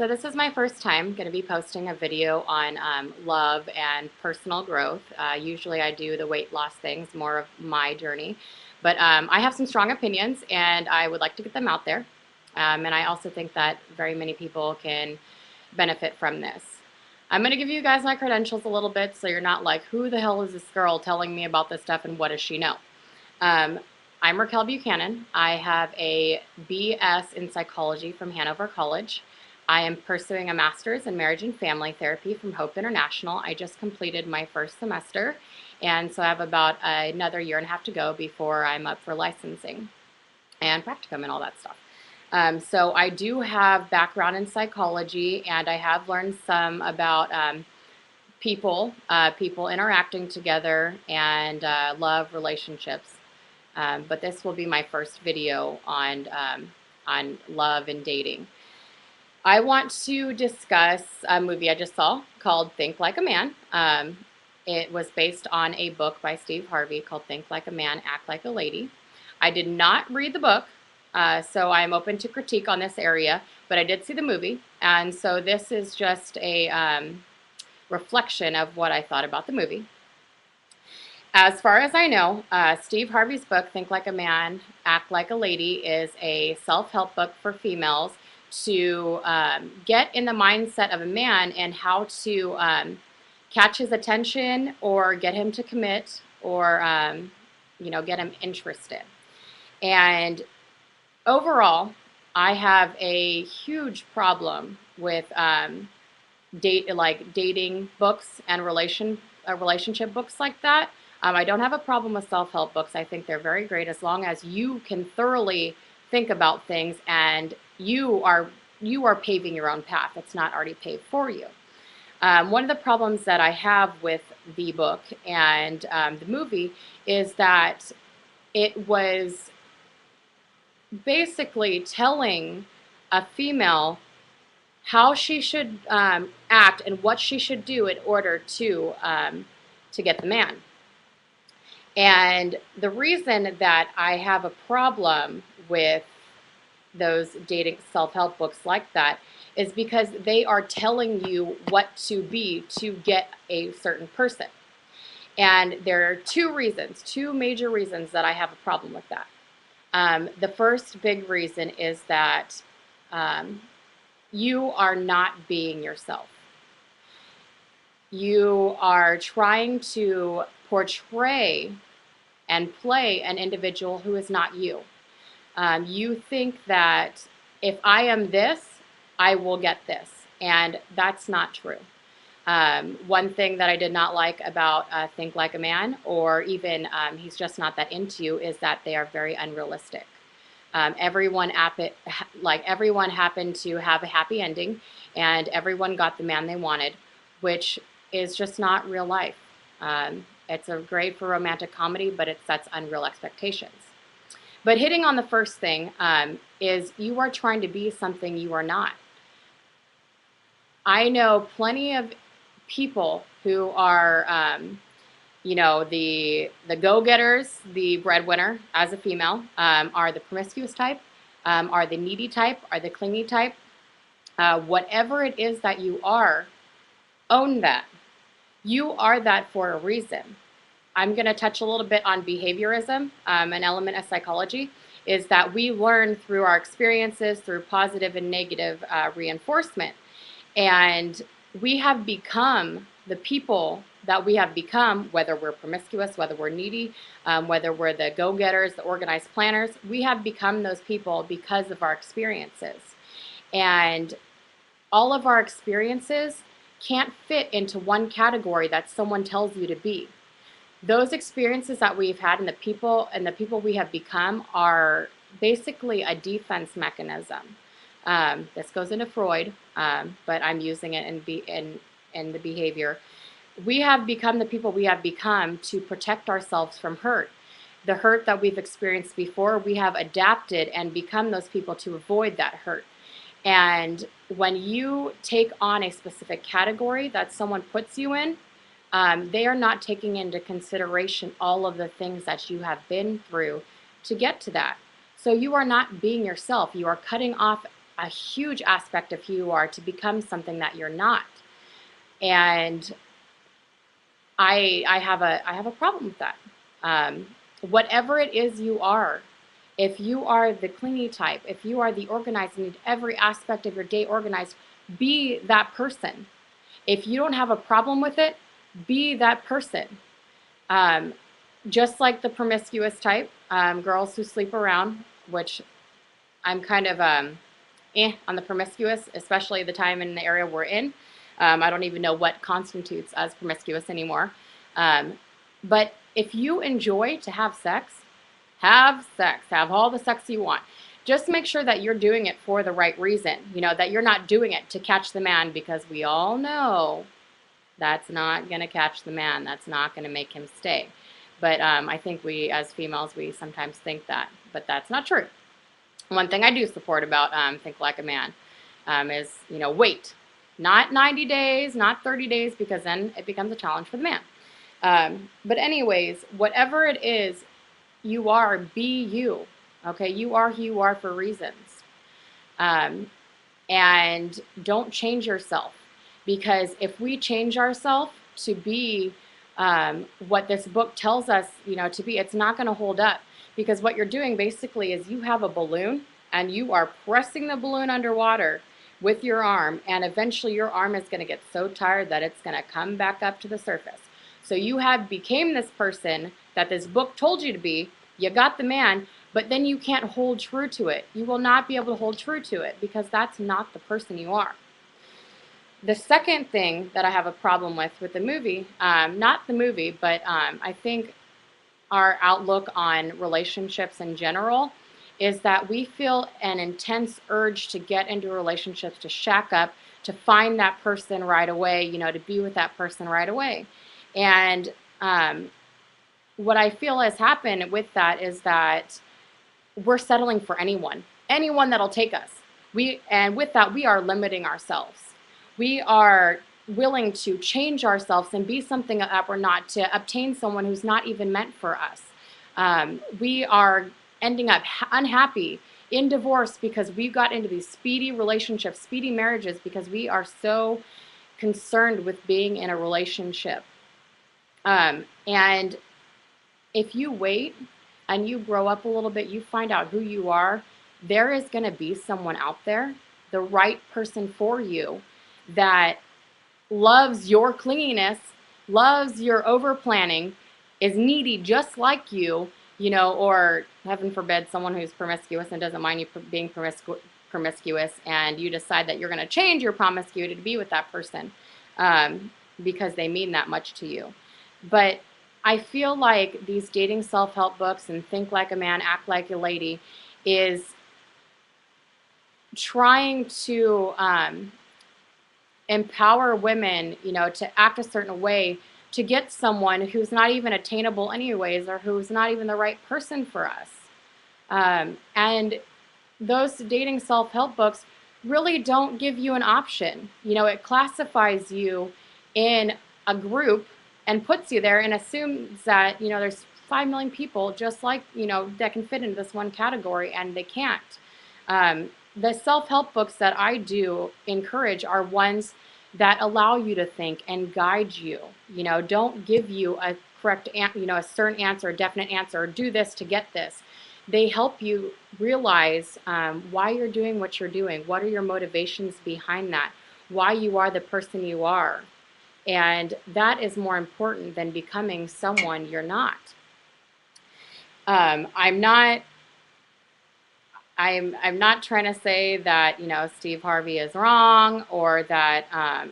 So this is my first time going to be posting a video on love and personal growth. Usually I do the weight loss things, more of my journey. But I have some strong opinions and I would like to get them out there. And I also think that very many people can benefit from this. I'm going to give you guys my credentials a little bit so you're not like, who the hell is this girl telling me about this stuff and what does she know? Um, I'm Raquel Buchanan. I have a BS in psychology from Hanover College. I am pursuing a master's in marriage and family therapy from Hope International. I just completed my first semester, and so I have about another year and a half to go before I'm up for licensing and practicum and all that stuff. So I do have background in psychology, and I have learned some about people interacting together, and love relationships. But this will be my first video on love and dating. I want to discuss a movie I just saw called Think Like a Man. It was based on a book by Steve Harvey called Think Like a Man, Act Like a Lady. I did not read the book, so I'm open to critique on this area, but I did see the movie, and so this is just a reflection of what I thought about the movie. As far as I know, Steve Harvey's book, Think Like a Man, Act Like a Lady, is a self-help book for females to get in the mindset of a man and how to catch his attention or get him to commit or get him interested. And overall, I have a huge problem with dating books and relationship books like that. I don't have a problem with self-help books. I think they're very great as long as you can thoroughly think about things and you are paving your own path. It's not already paved for you. One of the problems that I have with the book and the movie is that it was basically telling a female how she should act and what she should do in order to get the man. And the reason that I have a problem with those dating self-help books like that is because they are telling you what to be to get a certain person. And there are two major reasons that I have a problem with that. The first big reason is that you are not being yourself. You are trying to portray and play an individual who is not you. You think that if I am this, I will get this, and that's not true. One thing that I did not like about Think Like a Man, or even He's Just Not That Into You, is that they are very unrealistic. Everyone happened to have a happy ending, and everyone got the man they wanted, which is just not real life. It's a great for romantic comedy, but it sets unreal expectations. But hitting on the first thing is you are trying to be something you are not. I know plenty of people who are, the go-getters, the breadwinner as a female, are the promiscuous type, are the needy type, are the clingy type. Whatever it is that you are, own that. You are that for a reason. I'm going to touch a little bit on behaviorism. An element of psychology is that we learn through our experiences, through positive and negative reinforcement. And we have become the people that we have become, whether we're promiscuous, whether we're needy, whether we're the go-getters, the organized planners. We have become those people because of our experiences. And all of our experiences can't fit into one category that someone tells you to be. Those experiences that we've had and the people we have become are basically a defense mechanism. This goes into Freud, but I'm using it in the behavior. We have become the people we have become to protect ourselves from hurt. The hurt that we've experienced before, we have adapted and become those people to avoid that hurt. And when you take on a specific category that someone puts you in, they are not taking into consideration all of the things that you have been through to get to that. So you are not being yourself. You are cutting off a huge aspect of who you are to become something that you're not. And I have a problem with that. Whatever it is you are, if you are the clingy type, if you are the organized and need every aspect of your day organized, be that person. If you don't have a problem with it, be that person. Um, just like the promiscuous type, girls who sleep around, which I'm kind of on the promiscuous, especially the time and the area we're in. I don't even know what constitutes as promiscuous anymore. But if you enjoy to have sex, have all the sex you want. Just make sure that you're doing it for the right reason, that you're not doing it to catch the man, because we all know that's not going to catch the man. That's not going to make him stay. But I think we, as females, we sometimes think that, but that's not true. One thing I do support about Think Like a Man is, wait. Not 90 days, not 30 days, because then it becomes a challenge for the man. But anyways, whatever it is you are, be you. Okay, you are who you are for reasons. And don't change yourself, because if we change ourselves to be what this book tells us, to be, it's not going to hold up. Because what you're doing basically is you have a balloon and you are pressing the balloon underwater with your arm, and eventually your arm is going to get so tired that it's going to come back up to the surface. So you have became this person that this book told you to be. You got the man, but then you can't hold true to it. You will not be able to hold true to it, because that's not the person you are. The second thing that I have a problem with the movie, not the movie, but I think our outlook on relationships in general, is that we feel an intense urge to get into relationships, to shack up, to find that person right away, to be with that person right away. And what I feel has happened with that is that we're settling for anyone that'll take us. And with that, we are limiting ourselves. We are willing to change ourselves and be something that we're not, to obtain someone who's not even meant for us. We are ending up unhappy in divorce because we got into these speedy relationships, speedy marriages, because we are so concerned with being in a relationship. And if you wait and you grow up a little bit, you find out who you are, there is going to be someone out there, the right person for you, that loves your clinginess, loves your over planning, is needy just like you, or heaven forbid, someone who's promiscuous and doesn't mind you being promiscuous, and you decide that you're going to change your promiscuity to be with that person because they mean that much to you. But I feel like these dating self-help books and Think Like a Man, Act Like a Lady is trying to empower women, to act a certain way to get someone who's not even attainable anyways, or who's not even the right person for us. And those dating self-help books really don't give you an option. It classifies you in a group and puts you there and assumes that, there's 5 million people just like, that can fit into this one category, and they can't. The self-help books that I do encourage are ones that allow you to think and guide you. Don't give you a correct, a certain answer, a definite answer, or do this to get this. They help you realize why you're doing what you're doing. What are your motivations behind that? Why you are the person you are. And that is more important than becoming someone you're not. I'm not trying to say that, Steve Harvey is wrong, or that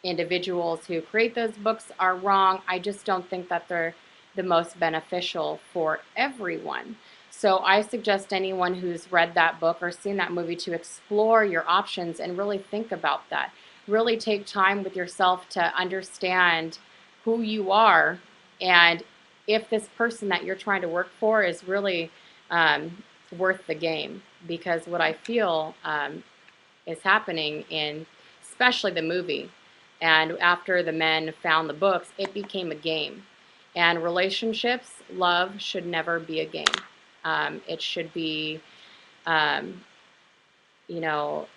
individuals who create those books are wrong. I just don't think that they're the most beneficial for everyone. So I suggest anyone who's read that book or seen that movie to explore your options and really think about that. Really take time with yourself to understand who you are, and if this person that you're trying to work for is really worth the game. Because what I feel is happening in especially the movie, and after the men found the books, it became a game. And relationships, love should never be a game. It should be you know,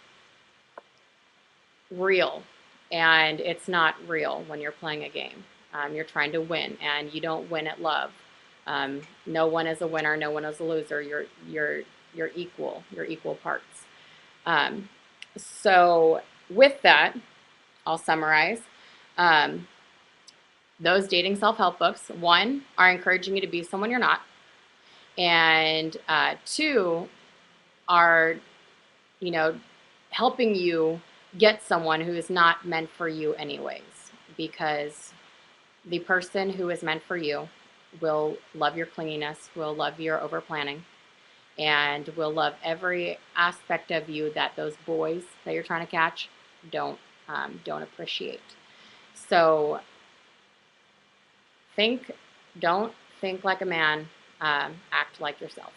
real, and it's not real when you're playing a game. You're trying to win, and you don't win at love. No one is a winner, no one is a loser. You're equal. You're equal parts. Um, so with that, I'll summarize. Um, those dating self-help books, one, are encouraging you to be someone you're not, and two, are, you know, helping you get someone who is not meant for you anyways, because the person who is meant for you will love your clinginess, will love your over planning, and will love every aspect of you that those boys that you're trying to catch don't appreciate. So think, don't think like a man, act like yourself.